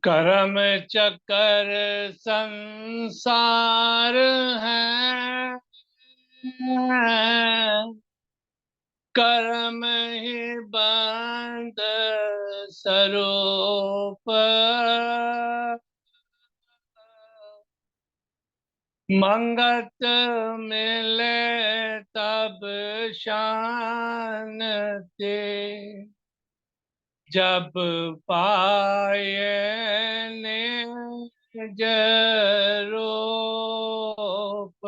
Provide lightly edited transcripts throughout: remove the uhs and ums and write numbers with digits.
कर्म चक्कर संसार है, कर्म ही बंद स्वरूप। मंगत मिले तब शांति, जब पाए निज रूप।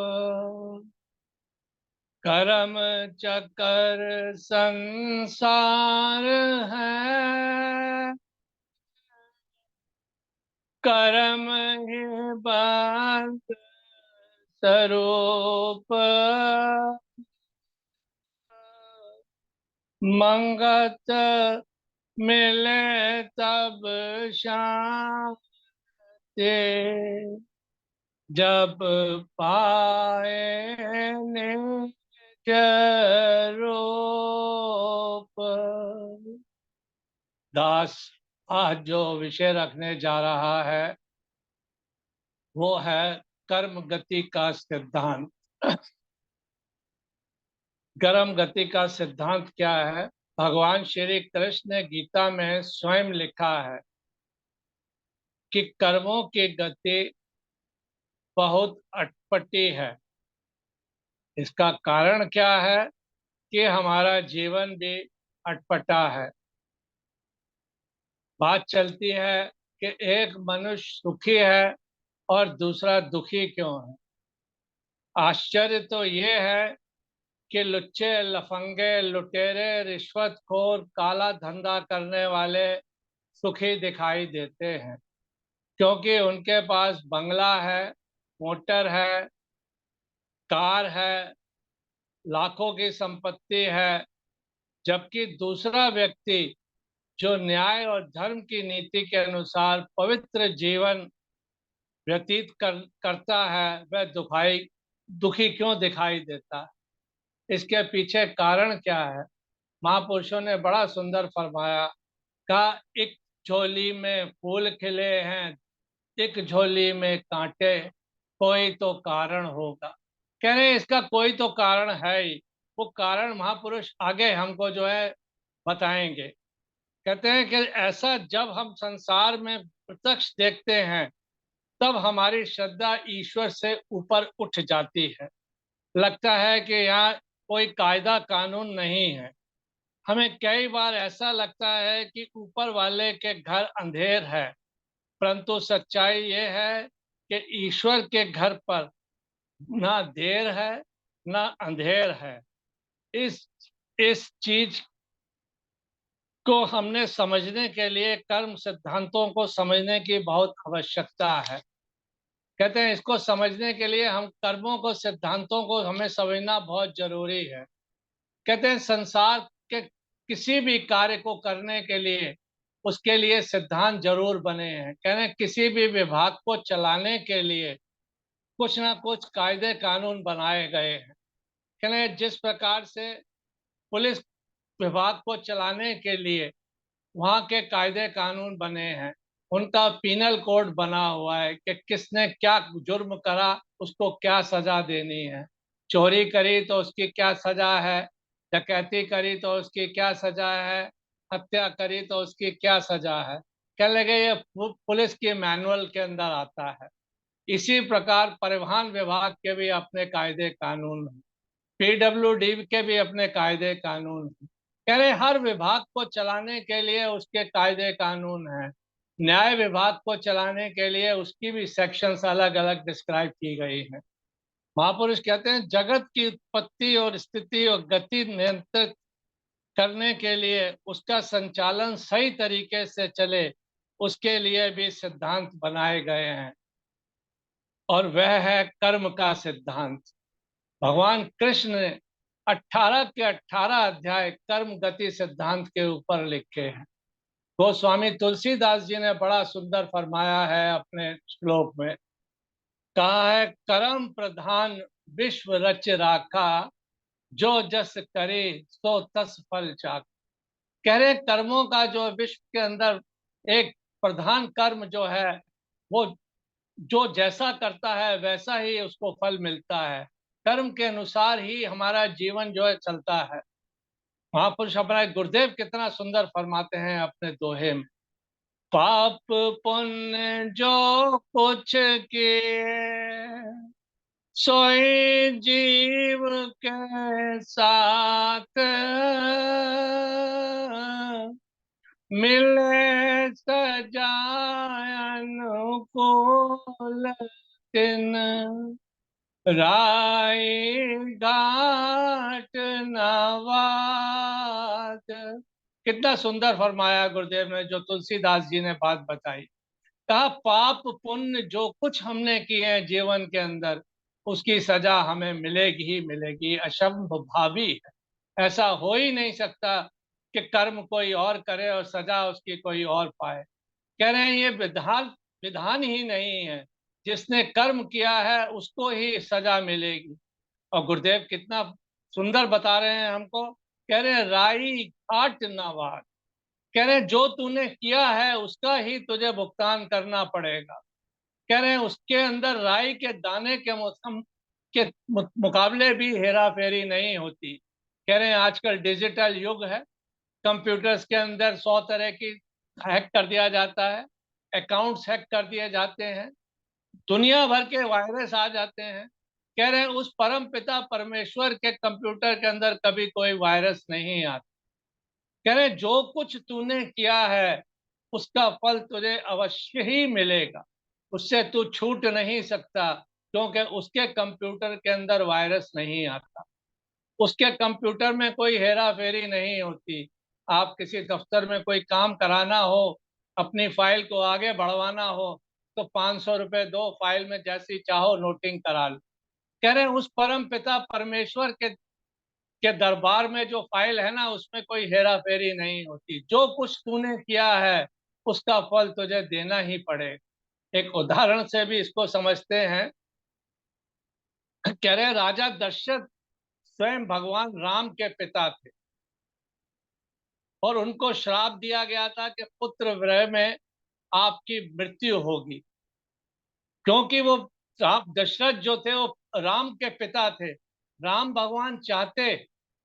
कर्म चक्कर संसार है, कर्म ही बंद स्वरूप। मंगत मिले तब शांति, जब पाए निज रूप। दास आज जो विषय रखने जा रहा है वो है कर्म गति का सिद्धांत। कर्म गति का सिद्धांत क्या है? भगवान श्री कृष्ण ने गीता में स्वयं लिखा है कि कर्मों की गति बहुत अटपटी है। इसका कारण क्या है कि हमारा जीवन भी अटपटा है। बात चलती है कि एक मनुष्य सुखी है और दूसरा दुखी क्यों है। आश्चर्य तो ये है कि लुच्चे लफंगे लुटेरे रिश्वतखोर काला धंधा करने वाले सुखी दिखाई देते हैं, क्योंकि उनके पास बंगला है, मोटर है, कार है, लाखों की संपत्ति है। जबकि दूसरा व्यक्ति जो न्याय और धर्म की नीति के अनुसार पवित्र जीवन व्यतीत करता है वह दुखी क्यों दिखाई देता है। इसके पीछे कारण क्या है? महापुरुषों ने बड़ा सुंदर फरमाया का एक झोली में फूल खिले हैं, एक झोली में कांटे, कोई तो कारण होगा। कह रहे इसका कोई तो कारण है ही। वो कारण महापुरुष आगे हमको जो है बताएंगे। कहते हैं कि ऐसा जब हम संसार में प्रत्यक्ष देखते हैं तब हमारी श्रद्धा ईश्वर से ऊपर उठ जाती है। लगता है कि यहाँ कोई कायदा कानून नहीं है। हमें कई बार ऐसा लगता है कि ऊपर वाले के घर अंधेर है, परंतु सच्चाई ये है कि ईश्वर के घर पर ना देर है ना अंधेर है। इस इस चीज को हमने समझने के लिए कर्म सिद्धांतों को समझने की बहुत आवश्यकता है। कहते हैं इसको समझने के लिए हम कर्मों को सिद्धांतों को हमें समझना बहुत जरूरी है। कहते हैं संसार के किसी भी कार्य को करने के लिए उसके लिए सिद्धांत जरूर बने हैं। कहते हैं किसी भी विभाग को चलाने के लिए कुछ ना कुछ कायदे कानून बनाए गए हैं। कहते हैं जिस प्रकार से पुलिस विभाग को चलाने के लिए वहाँ के कायदे कानून बने हैं, उनका पीनल कोड बना हुआ है कि किसने क्या जुर्म करा उसको क्या सजा देनी है। चोरी करी तो उसकी क्या सजा है, डकैती करी तो उसकी क्या सजा है, हत्या करी तो उसकी क्या सजा है। कह लगे ये पुलिस की मैनुअल के अंदर आता है। इसी प्रकार परिवहन विभाग के भी अपने कायदे कानून हैं, पीडब्ल्यूडी के भी अपने कायदे कानून हैं। कह रहे हर विभाग को चलाने के लिए उसके कायदे कानून हैं। न्याय विभाग को चलाने के लिए उसकी भी सेक्शंस अलग अलग डिस्क्राइब की गई हैं। महापुरुष कहते हैं जगत की उत्पत्ति और स्थिति और गति नियंत्रित करने के लिए उसका संचालन सही तरीके से चले उसके लिए भी सिद्धांत बनाए गए हैं, और वह है कर्म का सिद्धांत। भगवान कृष्ण ने 18 के 18 अध्याय कर्म गति सिद्धांत के ऊपर लिखे हैं। गोस्वामी तुलसीदास जी ने बड़ा सुंदर फरमाया है अपने श्लोक में। कहा है कर्म प्रधान विश्व रच राखा, जो जस करे सो तस फल चाखा। कह रहे कर्मों का जो विश्व के अंदर एक प्रधान कर्म जो है वो जो जैसा करता है वैसा ही उसको फल मिलता है। कर्म के अनुसार ही हमारा जीवन जो है चलता है। महापुरुष अपना गुरुदेव कितना सुंदर फरमाते हैं अपने दोहे में, पाप पुण्य जो कुछ किए सोई जीव के साथ, मिले सजाए अनुकूल दिन, राई घाट नवाज। कितना सुंदर फरमाया गुरुदेव ने, जो तुलसीदास जी ने बात बताई। कहा पाप पुण्य जो कुछ हमने किए हैं जीवन के अंदर, उसकी सजा हमें मिलेगी ही मिलेगी, असंभव भावी है। ऐसा हो ही नहीं सकता कि कर्म कोई और करे और सजा उसकी कोई और पाए। कह रहे हैं ये विधान विधान ही नहीं है, जिसने कर्म किया है उसको ही सजा मिलेगी। और गुरुदेव कितना सुंदर बता रहे हैं हमको, कह रहे हैं राई घाट नवाज। कह रहे हैं जो तूने किया है उसका ही तुझे भुगतान करना पड़ेगा। कह रहे हैं उसके अंदर राई के दाने के मौसम के मुकाबले भी हेरा फेरी नहीं होती। कह रहे हैं आजकल डिजिटल युग है, कंप्यूटर्स के अंदर 100 तरह की हैक कर दिया जाता है, अकाउंट्स हैक कर दिए जाते हैं, दुनिया भर के वायरस आ जाते हैं। कह रहे हैं उस परम पिता परमेश्वर के कंप्यूटर के अंदर कभी कोई वायरस नहीं आता। कह रहे जो कुछ तूने किया है उसका फल तुझे अवश्य ही मिलेगा, उससे तू छूट नहीं सकता, क्योंकि उसके कंप्यूटर के अंदर वायरस नहीं आता, उसके कंप्यूटर में कोई हेरा फेरी नहीं होती। आप किसी दफ्तर में कोई काम कराना हो, अपनी फाइल को आगे बढ़वाना हो, तो 500 रुपये दो, फाइल में जैसी चाहो नोटिंग करा लो। कह रहे हैं उस परम पिता परमेश्वर के दरबार में जो फाइल है ना, उसमें कोई हेरा फेरी नहीं होती। जो कुछ तूने किया है उसका फल तुझे देना ही पड़ेगा। एक उदाहरण से भी इसको समझते हैं। कह रहे राजा दशरथ स्वयं भगवान राम के पिता थे, और उनको श्राप दिया गया था कि पुत्र विरह में आपकी मृत्यु होगी, क्योंकि वो दशरथ जो थे वो राम के पिता थे। राम भगवान चाहते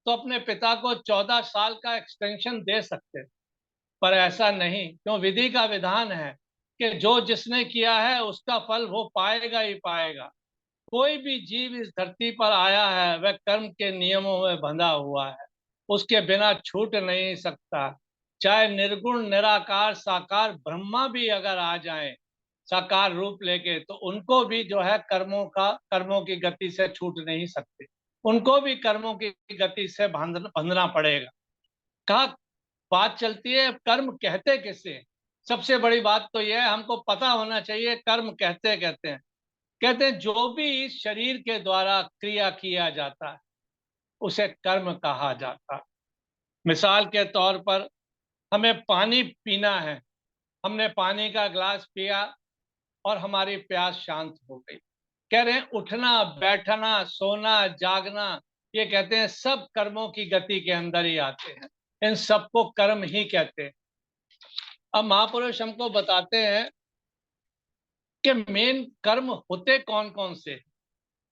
तो अपने पिता को 14 साल का एक्सटेंशन दे सकते, पर ऐसा नहीं, क्यों विधि का विधान है कि जो जिसने किया है उसका फल वो पाएगा ही पाएगा। कोई भी जीव इस धरती पर आया है वह कर्म के नियमों में बंधा हुआ है, उसके बिना छूट नहीं सकता। चाहे निर्गुण निराकार साकार ब्रह्मा भी अगर आ जाए साकार रूप लेके, तो उनको भी जो है कर्मों की गति से छूट नहीं सकते, उनको भी कर्मों की गति से बंधना पड़ेगा। कहा बात चलती है कर्म कहते किसे। सबसे बड़ी बात तो यह है, हमको पता होना चाहिए कर्म कहते कहते हैं। कहते हैं जो भी इस शरीर के द्वारा क्रिया किया जाता है उसे कर्म कहा जाता है। मिसाल के तौर पर हमें पानी पीना है, हमने पानी का ग्लास पिया और हमारी प्यास शांत हो गई। कह रहे हैं उठना बैठना सोना जागना, ये कहते हैं सब कर्मों की गति के अंदर ही आते हैं, इन सबको कर्म ही कहते हैं। अब महापुरुष हमको बताते हैं कि मेन कर्म होते कौन कौन से।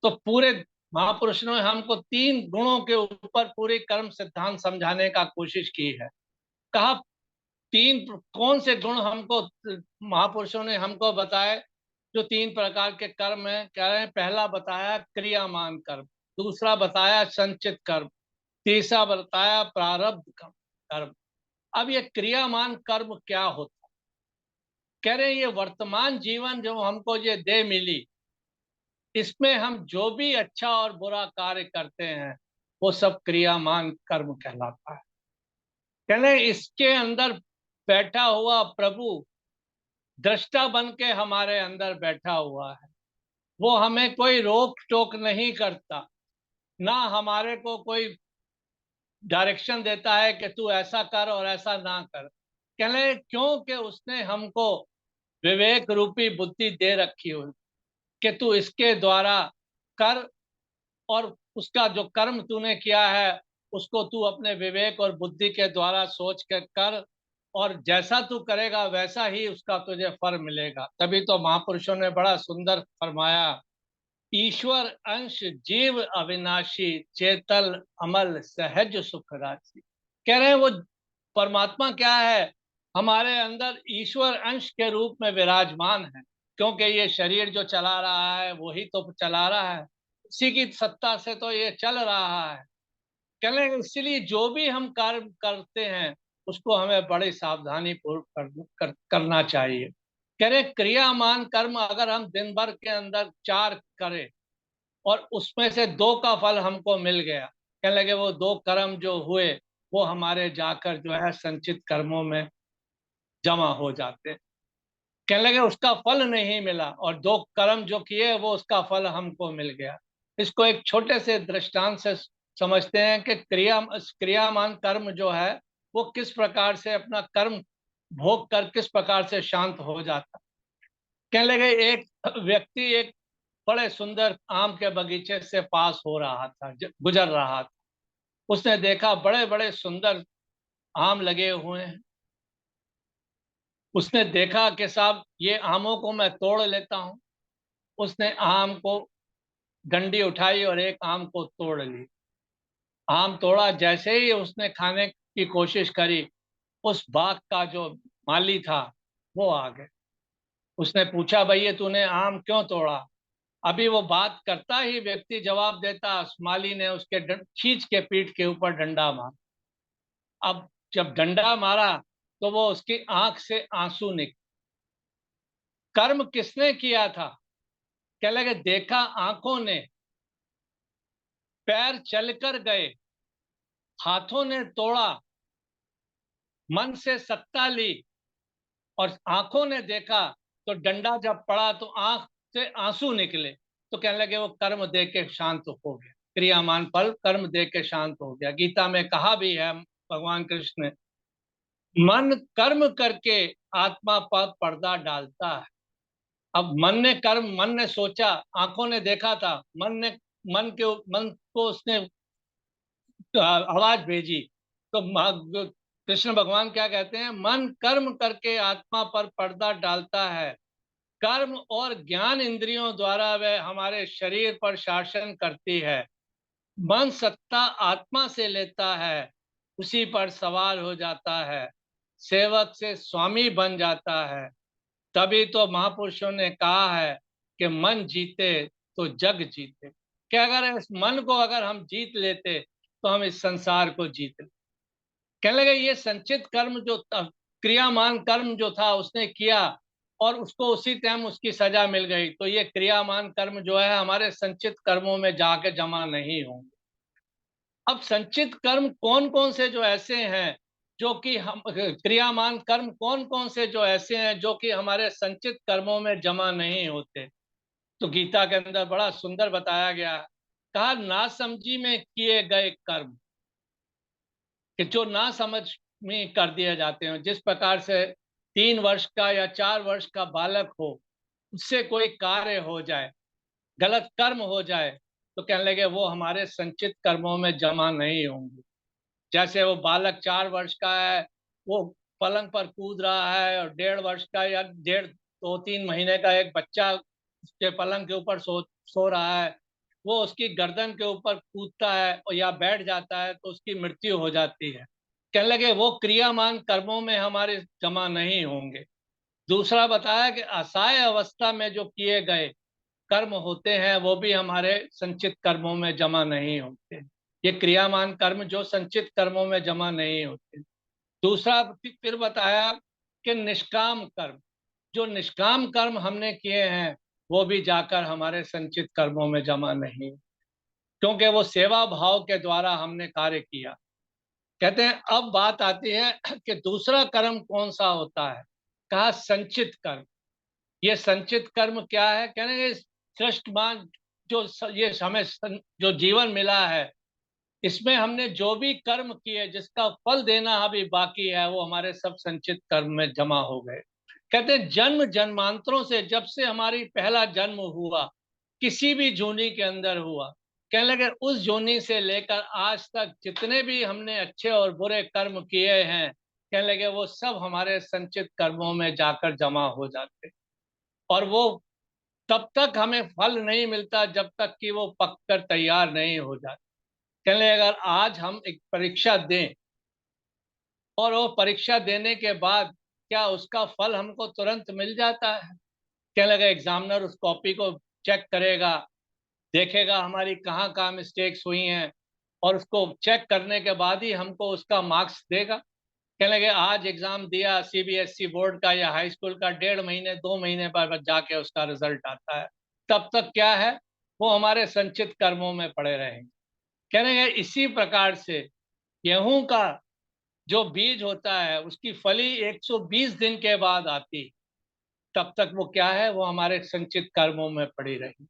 तो पूरे महापुरुष ने हमको 3 गुणों के ऊपर पूरी कर्म सिद्धांत समझाने का कोशिश की है। कहा तीन कौन से गुण हमको महापुरुषों ने हमको बताए जो 3 प्रकार के कर्म हैं। कह रहे हैं पहला बताया क्रियामान कर्म, दूसरा बताया संचित कर्म, तीसरा बताया प्रारब्ध कर्म। अब ये क्रियामान कर्म क्या होता, कह रहे हैं ये वर्तमान जीवन जो हमको ये दे मिली, इसमें हम जो भी अच्छा और बुरा कार्य करते हैं वो सब क्रियामान कर्म कहलाता है। कहने इसके अंदर बैठा हुआ प्रभु दृष्टा बन के हमारे अंदर बैठा हुआ है, वो हमें कोई रोक टोक नहीं करता, ना हमारे को कोई डायरेक्शन देता है कि तू ऐसा कर और ऐसा ना कर। कहने क्योंकि उसने हमको विवेक रूपी बुद्धि दे रखी हुई कि तू इसके द्वारा कर, और उसका जो कर्म तूने किया है उसको तू अपने विवेक और बुद्धि के द्वारा सोच कर कर, और जैसा तू करेगा वैसा ही उसका तुझे फल मिलेगा। तभी तो महापुरुषों ने बड़ा सुंदर फरमाया, ईश्वर अंश जीव अविनाशी, चेतल अमल सहज सुख राशि। कह रहे हैं वो परमात्मा क्या है, हमारे अंदर ईश्वर अंश के रूप में विराजमान है, क्योंकि ये शरीर जो चला रहा है वही तो चला रहा है, उसी की सत्ता से तो ये चल रहा है। कह रहे हैं इसलिए जो भी हम कार्य करते हैं उसको हमें बड़ी सावधानी पूर्वक करना चाहिए। कह रहे क्रियामान कर्म अगर हम दिन भर के अंदर 4 करें और उसमें से 2 का फल हमको मिल गया, कहने लगे वो 2 कर्म जो हुए वो हमारे जाकर जो है संचित कर्मों में जमा हो जाते। कहने लगे उसका फल नहीं मिला और 2 कर्म जो किए वो उसका फल हमको मिल गया। इसको एक छोटे से दृष्टांत से समझते हैं कि क्रियामान कर्म जो है वो किस प्रकार से अपना कर्म भोग कर किस प्रकार से शांत हो जाता। कहने लगे एक व्यक्ति एक बड़े सुंदर आम के बगीचे से पास हो रहा था, गुजर रहा था। उसने देखा बड़े बड़े सुंदर आम लगे हुए हैं। उसने देखा कि साहब ये आमों को मैं तोड़ लेता हूं। उसने आम को डंडी उठाई और एक आम को तोड़ ली। आम तोड़ा, जैसे ही उसने खाने की कोशिश करी, उस बाग का जो माली था वो आ गए। उसने पूछा, भाई ये तूने आम क्यों तोड़ा? अभी वो बात करता ही व्यक्ति जवाब देता, माली ने उसके खींच के पीठ के ऊपर डंडा मारा। अब जब डंडा मारा तो वो उसकी आंख से आंसू निकले। कर्म किसने किया था? कह लगे देखा आंखों ने, पैर चलकर गए, हाथों ने तोड़ा, मन से सत्ता ली और आंखों ने देखा। तो डंडा जब पड़ा तो आंख से आंसू निकले। तो कहने लगे वो कर्म दे के शांत हो गया, क्रियामान फल कर्म दे के शांत हो गया। गीता में कहा भी है भगवान कृष्ण ने, मन कर्म करके आत्मा पर पर्दा डालता है। अब मन ने कर्म, मन ने सोचा, आंखों ने देखा था, मन को उसने आवाज भेजी। तो कृष्ण भगवान क्या कहते हैं, मन कर्म करके आत्मा पर पर्दा डालता है। कर्म और ज्ञान इंद्रियों द्वारा वह हमारे शरीर पर शासन करती है। मन सत्ता आत्मा से लेता है, उसी पर सवार हो जाता है, सेवक से स्वामी बन जाता है। तभी तो महापुरुषों ने कहा है कि मन जीते तो जग जीते। क्या अगर इस मन को अगर हम जीत लेते तो हम इस संसार को जीत लेते। कहने लगे ये संचित कर्म जो क्रियामान कर्म जो था उसने किया और उसको उसी टाइम उसकी सजा मिल गई। तो ये क्रियामान कर्म जो है हमारे संचित कर्मों में जाके जमा नहीं होंगे। अब संचित कर्म कौन कौन से जो ऐसे हैं जो कि हम, क्रियामान कर्म कौन कौन से जो ऐसे हैं जो कि हमारे संचित कर्मों में जमा नहीं होते? तो गीता के अंदर बड़ा सुंदर बताया गया। कहा नासमझी में किए गए कर्म, कि जो ना समझ में कर दिए जाते हैं। जिस प्रकार से 3 वर्ष का या 4 वर्ष का बालक हो, उससे कोई कार्य हो जाए, गलत कर्म हो जाए, तो कहने लगे वो हमारे संचित कर्मों में जमा नहीं होंगे। जैसे वो बालक 4 वर्ष का है, वो पलंग पर कूद रहा है, और 1.5 वर्ष का या 2-3 महीने का एक बच्चा उसके पलंग के ऊपर सो रहा है, वो उसकी गर्दन के ऊपर कूदता है और या बैठ जाता है तो उसकी मृत्यु हो जाती है। कहने लगे वो क्रियामान कर्मों में हमारे जमा नहीं होंगे। दूसरा बताया कि असहाय अवस्था में जो किए गए कर्म होते हैं वो भी हमारे संचित कर्मों में जमा नहीं होते। ये क्रियामान कर्म जो संचित कर्मों में जमा नहीं होते। दूसरा फिर बताया कि निष्काम कर्म, जो निष्काम कर्म हमने किए हैं वो भी जाकर हमारे संचित कर्मों में जमा नहीं, क्योंकि वो सेवा भाव के द्वारा हमने कार्य किया। कहते हैं अब बात आती है कि दूसरा कर्म कौन सा होता है? कहा संचित कर्म। ये संचित कर्म क्या है? कहने श्रेष्ठमान जो ये हमें जो जीवन मिला है, इसमें हमने जो भी कर्म किए जिसका फल देना अभी बाकी है वो हमारे सब संचित कर्म में जमा हो गए। कहते हैं जन्म जन्मांतरों से, जब से हमारी पहला जन्म हुआ, किसी भी जोनी के अंदर हुआ, कहने लगे उस जोनी से लेकर आज तक जितने भी हमने अच्छे और बुरे कर्म किए हैं, कहने लगे वो सब हमारे संचित कर्मों में जाकर जमा हो जाते, और वो तब तक हमें फल नहीं मिलता जब तक कि वो पककर तैयार नहीं हो जाते। कहने लगे अगर आज हम एक परीक्षा दें और वो परीक्षा देने के बाद क्या उसका फल हमको तुरंत मिल जाता है? कहने लगे एग्जामिनर उस कॉपी को चेक करेगा, देखेगा हमारी कहाँ कहाँ मिस्टेक्स हुई हैं, और उसको चेक करने के बाद ही हमको उसका मार्क्स देगा। कहने लगे आज एग्जाम दिया सीबीएसई बोर्ड का या हाई स्कूल का, 1.5 महीने 2 महीने बाद जाके उसका रिजल्ट आता है, तब तक क्या है, वो हमारे संचित कर्मों में पड़े रहेंगे। कहने लगे इसी प्रकार से गेहूं का जो बीज होता है उसकी फली 120 दिन के बाद आती, तब तक वो क्या है, वो हमारे संचित कर्मों में पड़ी रही।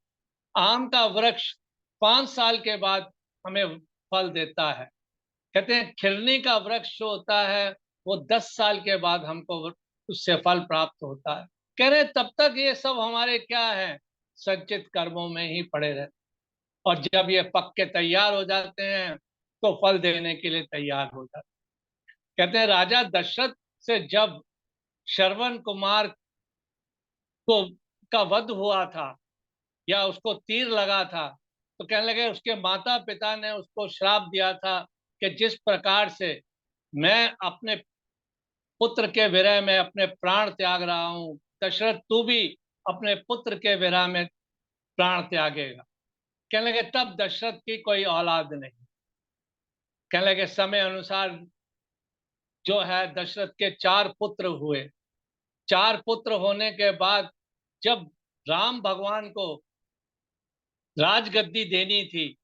आम का वृक्ष 5 साल के बाद हमें फल देता है। कहते हैं खिरनी का वृक्ष जो होता है वो 10 साल के बाद हमको उससे फल प्राप्त होता है। कह रहे तब तक ये सब हमारे क्या है, संचित कर्मों में ही पड़े रहते, और जब ये पक के तैयार हो जाते हैं तो फल देने के लिए तैयार हो जाते हैं। कहते हैं राजा दशरथ से जब श्रवण कुमार को का वध हुआ था या उसको तीर लगा था, तो कहने लगे उसके माता पिता ने उसको श्राप दिया था कि जिस प्रकार से मैं अपने पुत्र के विरह में अपने प्राण त्याग रहा हूं, दशरथ तू भी अपने पुत्र के विरह में प्राण त्यागेगा। कहने लगे तब दशरथ की कोई औलाद नहीं। कहने लगे समय अनुसार जो है दशरथ के 4 पुत्र हुए। 4 पुत्र होने के बाद जब राम भगवान को राजगद्दी देनी थी,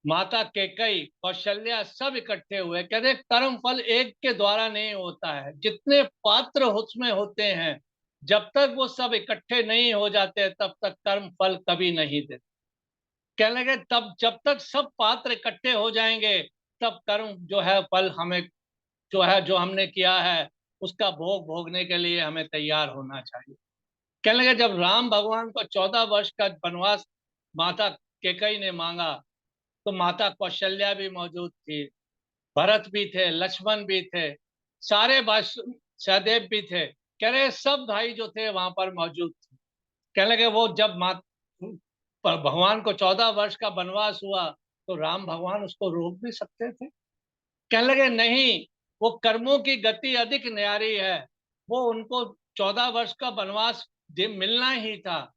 माता केकई कौशल्या सब इकट्ठे हुए। कहते कर्म फल एक के द्वारा नहीं होता है, जितने पात्र उसमें होते हैं जब तक वो सब इकट्ठे नहीं हो जाते तब तक कर्म फल कभी नहीं देते। कहने लगे तब जब तक सब पात्र इकट्ठे हो जाएंगे तब कर्म जो है फल हमें जो है जो हमने किया है उसका भोग भोगने के लिए हमें तैयार होना चाहिए। कहने लगे जब राम भगवान को 14 वर्ष का वनवास माता केकई ने मांगा तो माता कौशल्या भी मौजूद थी, भरत भी थे, लक्ष्मण भी थे, सारे सहदेव भी थे। कह रहे सब भाई जो थे वहां पर मौजूद थे। कहने लगे वो जब भगवान को 14 वर्ष का वनवास हुआ तो राम भगवान उसको रोक भी सकते थे? कहने लगे नहीं, वो कर्मों की गति अधिक न्यारी है, वो उनको 14 वर्ष का वनवास मिलना ही था,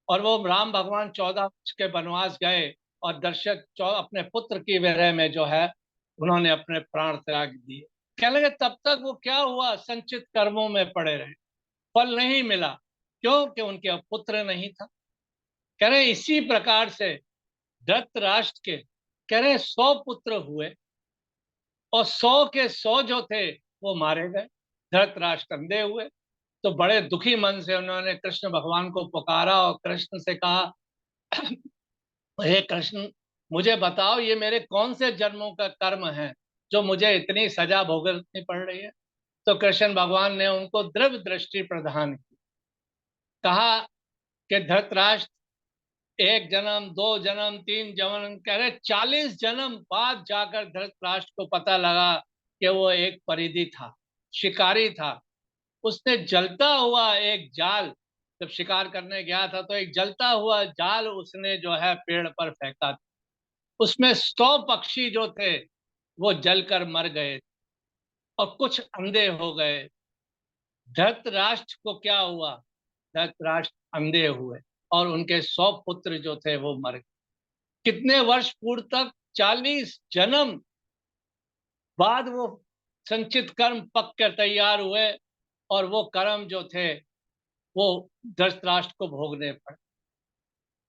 और वो राम भगवान 14 वर्ष के वनवास गए और दशरथ अपने पुत्र की विरह में जो है उन्होंने अपने प्राण त्याग दिए। कहने लगे तब तक वो क्या हुआ, संचित कर्मों में पड़े रहे, फल नहीं मिला, क्यों कि उनके पुत्र नहीं था। कह रहे इसी प्रकार से धृतराष्ट्र के कह रहे 100 पुत्र हुए और 100 के 100 जो थे वो मारे गए, धृतराष्ट्र अंधे हुए। तो बड़े दुखी मन से उन्होंने कृष्ण भगवान को पुकारा और कृष्ण से कहा हे कृष्ण, मुझे बताओ ये मेरे कौन से जन्मों का कर्म है जो मुझे इतनी सजा भोगनी पड़ रही है। तो कृष्ण भगवान ने उनको द्रव्य दृष्टि प्रदान की, कहा कि धृतराष्ट्र 1 जन्म 2 जन्म 3 जन्म, कह रहे 40 जन्म बाद जाकर धृतराष्ट्र को पता लगा कि वो एक परिधि था, शिकारी था। उसने जलता हुआ एक जाल, जब शिकार करने गया था तो एक जलता हुआ जाल उसने जो है पेड़ पर फेंका था। उसमें 100 पक्षी जो थे वो जलकर मर गए और कुछ अंधे हो गए। धृतराष्ट्र को क्या हुआ, धृतराष्ट्र अंधे हुए और उनके 100 पुत्र जो थे वो मर गए। कितने वर्ष पूर्व तक, 40 जन्म बाद वो संचित कर्म पक कर तैयार हुए और वो कर्म जो थे वो धृतराष्ट्र को भोगने पड़े।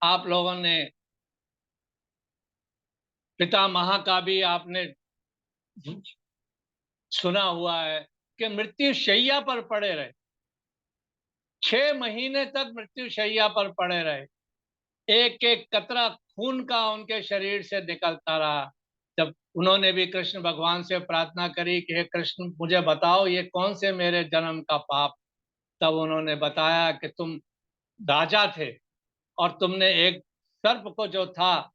आप लोगों ने पितामह का भी आपने सुना हुआ है कि मृत्यु शैया पर पड़े रहे, 6 महीने तक मृत्यु शैया पर पड़े रहे, एक एक कतरा खून का उनके शरीर से निकलता रहा। जब उन्होंने भी कृष्ण भगवान से प्रार्थना करी कि हे कृष्ण मुझे बताओ ये कौन से मेरे जन्म का पाप, तब उन्होंने बताया कि तुम राजा थे और तुमने एक सर्प को जो था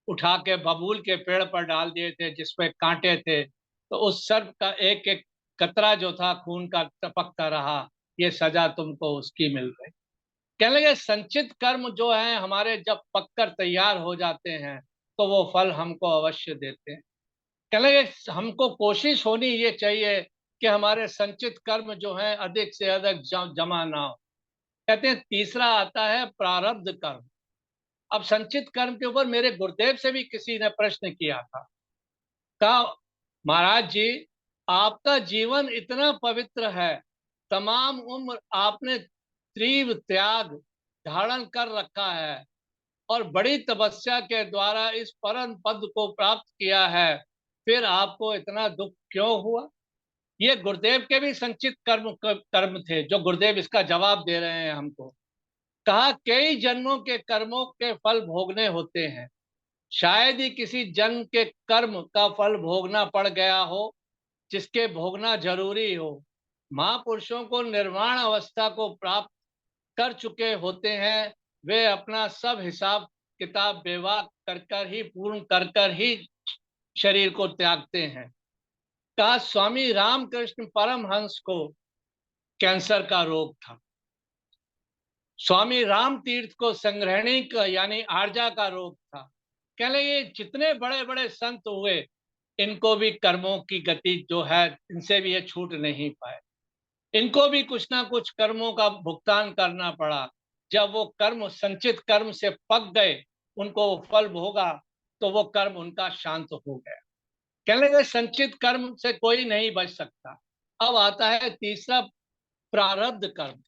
उठा के बबूल के पेड़ पर डाल दिए थे जिसपे कांटे थे, तो उस सर्प का एक एक कतरा जो था खून का टपकता रहा, ये सजा तुमको उसकी मिल गई। कहने लगे संचित कर्म जो है हमारे जब पककर तैयार हो जाते हैं तो वो फल हमको अवश्य देते हैं। कहने लगे हमको कोशिश होनी ये चाहिए कि हमारे संचित कर्म जो है अधिक से अधिक जमा ना हो। कहते हैं तीसरा आता है प्रारब्ध कर्म। अब संचित कर्म के ऊपर मेरे गुरुदेव से भी किसी ने प्रश्न किया था, कहा महाराज जी आपका जीवन इतना पवित्र है, तमाम उम्र आपने तीव्र त्याग धारण कर रखा है और बड़ी तपस्या के द्वारा इस परम पद को प्राप्त किया है, फिर आपको इतना दुख क्यों हुआ? ये गुरुदेव के भी संचित कर्म थे जो गुरुदेव इसका जवाब दे रहे हैं हमको। कहा कई जन्मों के कर्मों के फल भोगने होते हैं, शायद ही किसी जन्म के कर्म का फल भोगना पड़ गया हो जिसके भोगना जरूरी हो। महापुरुषों को निर्वाण अवस्था को प्राप्त कर चुके होते हैं, वे अपना सब हिसाब किताब बेवा कर कर ही पूर्ण कर कर ही शरीर को त्यागते हैं। कहा स्वामी रामकृष्ण परमहंस को कैंसर का रोग था, स्वामी राम तीर्थ को संग्रहणी का यानी आर्जा का रोग था। कह ले ये जितने बड़े बड़े संत हुए इनको भी कर्मों की गति जो है इनसे भी ये छूट नहीं पाए, इनको भी कुछ ना कुछ कर्मों का भुगतान करना पड़ा। जब वो कर्म संचित कर्म से पक गए, उनको वो फल भोगा तो वो कर्म उनका शांत हो गया। कहने लगे संचित कर्म से कोई नहीं बच सकता। अब आता है तीसरा प्रारब्ध कर्म।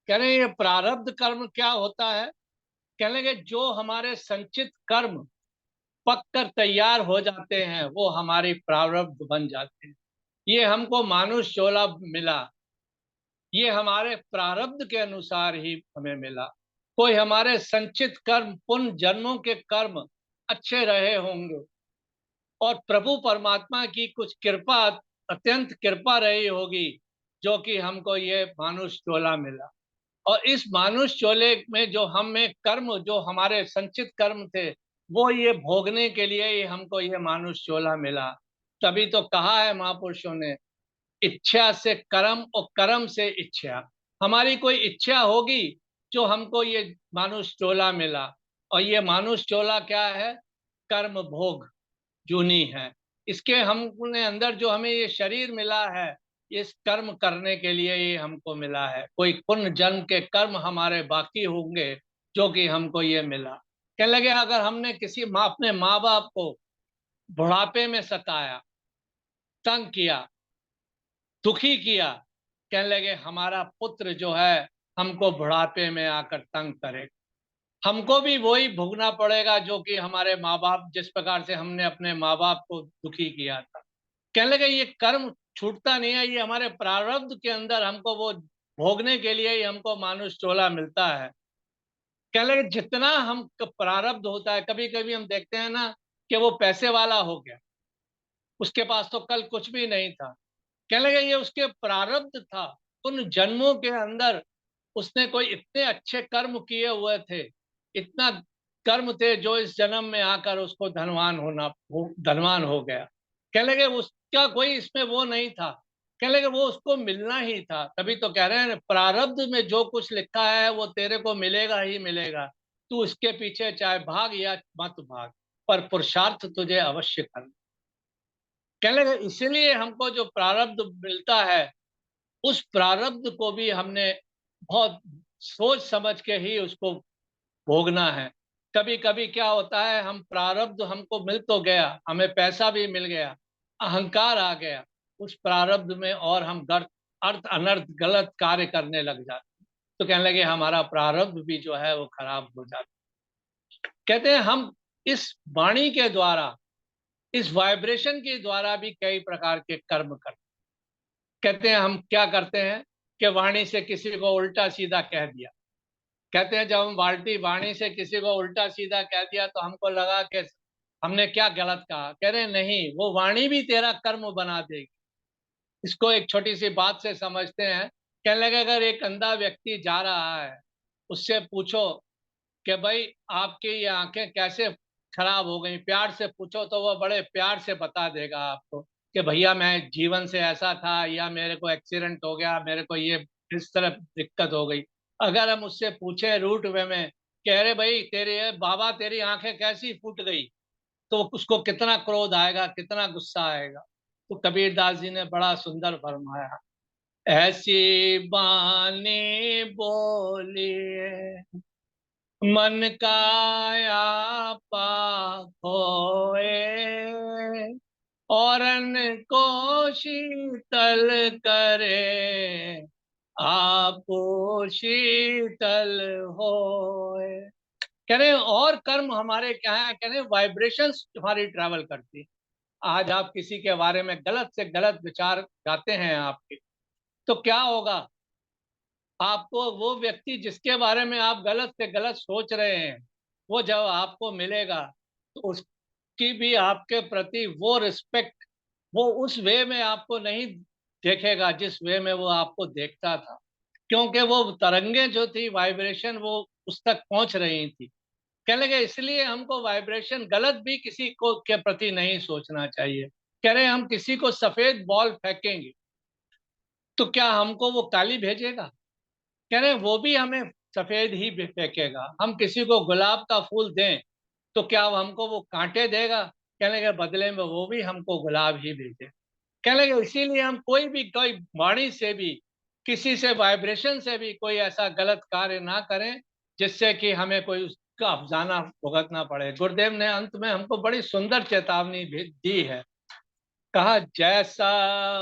कह रहे ये प्रारब्ध कर्म क्या होता है? कहने लगे जो हमारे संचित कर्म पक कर तैयार हो जाते हैं वो हमारी प्रारब्ध बन जाते हैं। ये हमको मानुष चोला मिला, ये हमारे प्रारब्ध के अनुसार ही हमें मिला। कोई हमारे संचित कर्म पुण्य जन्मों के कर्म अच्छे रहे होंगे और प्रभु परमात्मा की कुछ कृपा अत्यंत कृपा रही होगी जो कि हमको ये मानुष चोला मिला। और इस मानुष चोले में जो हमें कर्म जो हमारे संचित कर्म थे वो ये भोगने के लिए ही हमको ये मानुष चोला मिला। तभी तो कहा है महापुरुषों ने इच्छा से कर्म और कर्म से इच्छा। हमारी कोई इच्छा होगी जो हमको ये मानुष चोला मिला। और ये मानुष चोला क्या है? कर्म भोग जूनी है। इसके हमने अंदर जो हमें ये शरीर मिला है इस कर्म करने के लिए ये हमको मिला है। कोई पुण्य जन्म के कर्म हमारे बाकी होंगे जो कि हमको ये मिला। कहने लगे अगर हमने किसी अपने माँ बाप को बुढ़ापे में सताया, तंग किया, दुखी किया, कहने लगे हमारा पुत्र जो है हमको बुढ़ापे में आकर तंग करेगा, हमको भी वही भोगना पड़ेगा जो कि हमारे माँ बाप जिस प्रकार से हमने अपने माँ बाप को दुखी किया था। कहने लगे ये कर्म छूटता नहीं है, ये हमारे प्रारब्ध के अंदर हमको वो भोगने के लिए ही हमको मानुष चोला मिलता है। कहने लगे जितना हम प्रारब्ध होता है, कभी कभी हम देखते हैं ना कि वो पैसे वाला हो गया, उसके पास तो कल कुछ भी नहीं था। कहने लगे ये उसके प्रारब्ध था, उन जन्मों के अंदर उसने कोई इतने अच्छे कर्म किए हुए थे, इतना कर्म थे जो इस जन्म में आकर उसको धनवान हो गया। कहने लगे उसका कोई इसमें वो नहीं था, कहने लगे वो उसको मिलना ही था। तभी तो कह रहे हैं प्रारब्ध में जो कुछ लिखा है वो तेरे को मिलेगा ही मिलेगा, तू इसके पीछे चाहे भाग या मत भाग, पर पुरुषार्थ तुझे अवश्य करना। कहने लगे इसीलिए हमको जो प्रारब्ध मिलता है उस प्रारब्ध को भी हमने बहुत सोच समझ के ही उसको भोगना है। कभी कभी क्या होता है हम प्रारब्ध हमको मिल तो गया, हमें पैसा भी मिल गया, अहंकार आ गया उस प्रारब्ध में और हम अर्थ अनर्थ गलत कार्य करने लग जाते, तो कहने लगे हमारा प्रारब्ध भी जो है वो खराब हो जाता। कहते हैं हम इस वाणी के द्वारा, इस वाइब्रेशन के द्वारा भी कई प्रकार के कर्म करते। कहते हैं हम क्या करते हैं कि वाणी से किसी को उल्टा सीधा कह दिया। कहते हैं जब हम वाणी से किसी को उल्टा सीधा कह दिया तो हमको लगा कि हमने क्या गलत कहा। कह रहे नहीं, वो वाणी भी तेरा कर्म बना देगी। इसको एक छोटी सी बात से समझते हैं। कहने लगे अगर एक अंधा व्यक्ति जा रहा है, उससे पूछो कि भाई आपकी ये आंखें कैसे खराब हो गई, प्यार से पूछो तो वो बड़े प्यार से बता देगा आपको। कि भैया मैं जीवन से ऐसा था, या मेरे को एक्सीडेंट हो गया, मेरे को ये इस तरह दिक्कत हो गई, अगर हम उससे पूछे रूट वे में, कह रहे भाई तेरे बाबा तेरी आंखें कैसी फूट गई, तो उसको कितना क्रोध आएगा, कितना गुस्सा आएगा। तो कबीर दास जी ने बड़ा सुंदर फरमाया, ऐसी बानी बोलिए मन काया खोए, औरन को शीतल करे, आप शीतल होए। कह रहे हैं और कर्म हमारे क्या है, कह रहे हैं वाइब्रेशंस हमारी ट्रैवल करती है। आज आप किसी के बारे में गलत से गलत विचार गाते हैं आपके, तो क्या होगा, आपको वो व्यक्ति जिसके बारे में आप गलत से गलत सोच रहे हैं, वो जब आपको मिलेगा तो उसकी भी आपके प्रति वो रिस्पेक्ट, वो उस वे में आपको नहीं देखेगा जिस वे में वो आपको देखता था, क्योंकि वो तरंगे जो थी, वाइब्रेशन, वो उस तक पहुंच रही थी। कह लगे इसलिए हमको वाइब्रेशन गलत भी किसी को के प्रति नहीं सोचना चाहिए। कह रहे हम किसी को सफेद बॉल फेंकेंगे तो क्या हमको वो काली भेजेगा, कह रहे वो भी हमें सफेद ही फेंकेगा। हम किसी को गुलाब का फूल दें तो क्या वो हमको वो कांटे देगा, कहने के बदले में वो भी हमको गुलाब ही भेजे। कहने लगे इसीलिए हम कोई वाणी से भी, किसी से वाइब्रेशन से भी कोई ऐसा गलत कार्य ना करें जिससे कि हमें कोई उसका अफसाना भुगतना पड़े। गुरुदेव ने अंत में हमको बड़ी सुंदर चेतावनी भी दी है। कहा जैसा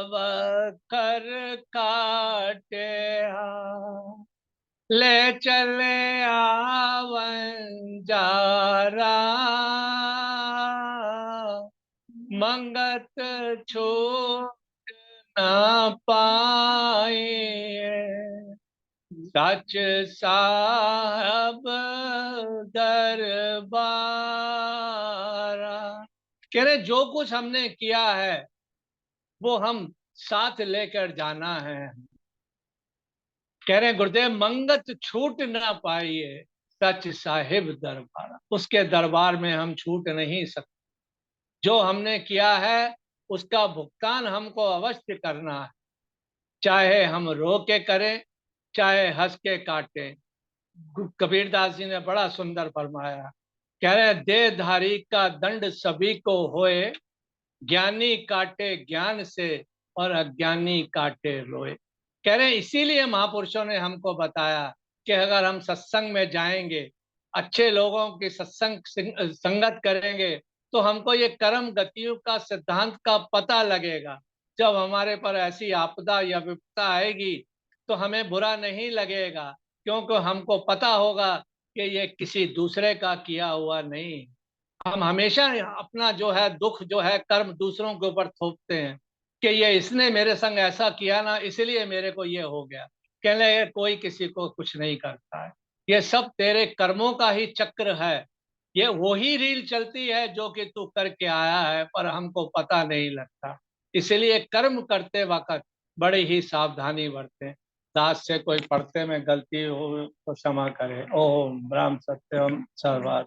वखर काटे ले चले आवन जारा, मंगत छूट न पाए, सच साहब दरबारा। कह रहे जो कुछ हमने किया है वो हम साथ लेकर जाना है। कह रहे गुरुदेव मंगत छूट ना पाइए, सच साहिब दरबार, उसके दरबार में हम छूट नहीं सकते। जो हमने किया है उसका भुगतान हमको अवश्य करना है, चाहे हम रो के करें चाहे हंस के काटें। कबीरदास जी ने बड़ा सुंदर फरमाया, कह रहे देहधारी का दंड सभी को होए, ज्ञानी काटे ज्ञान से और अज्ञानी काटे रोए। कह रहे इसीलिए महापुरुषों ने हमको बताया कि अगर हम सत्संग में जाएंगे, अच्छे लोगों की सत्संग संगत करेंगे, तो हमको ये कर्म गतियों का सिद्धांत का पता लगेगा। जब हमारे पर ऐसी आपदा या विपदा आएगी तो हमें बुरा नहीं लगेगा, क्योंकि हमको पता होगा कि ये किसी दूसरे का किया हुआ नहीं। हम हमेशा अपना जो है दुख जो है कर्म दूसरों के ऊपर थोपते हैं कि ये इसने मेरे संग ऐसा किया ना, इसलिए मेरे को ये हो गया। कहने लगे कोई किसी को कुछ नहीं करता है, ये सब तेरे कर्मों का ही चक्र है। ये वही रील चलती है जो कि तू करके आया है, पर हमको पता नहीं लगता। इसलिए कर्म करते वक्त बड़ी ही सावधानी बरतें। दास से कोई पढ़ते में गलती हो तो क्षमा करे। ओम राम सत्यम सर्वा।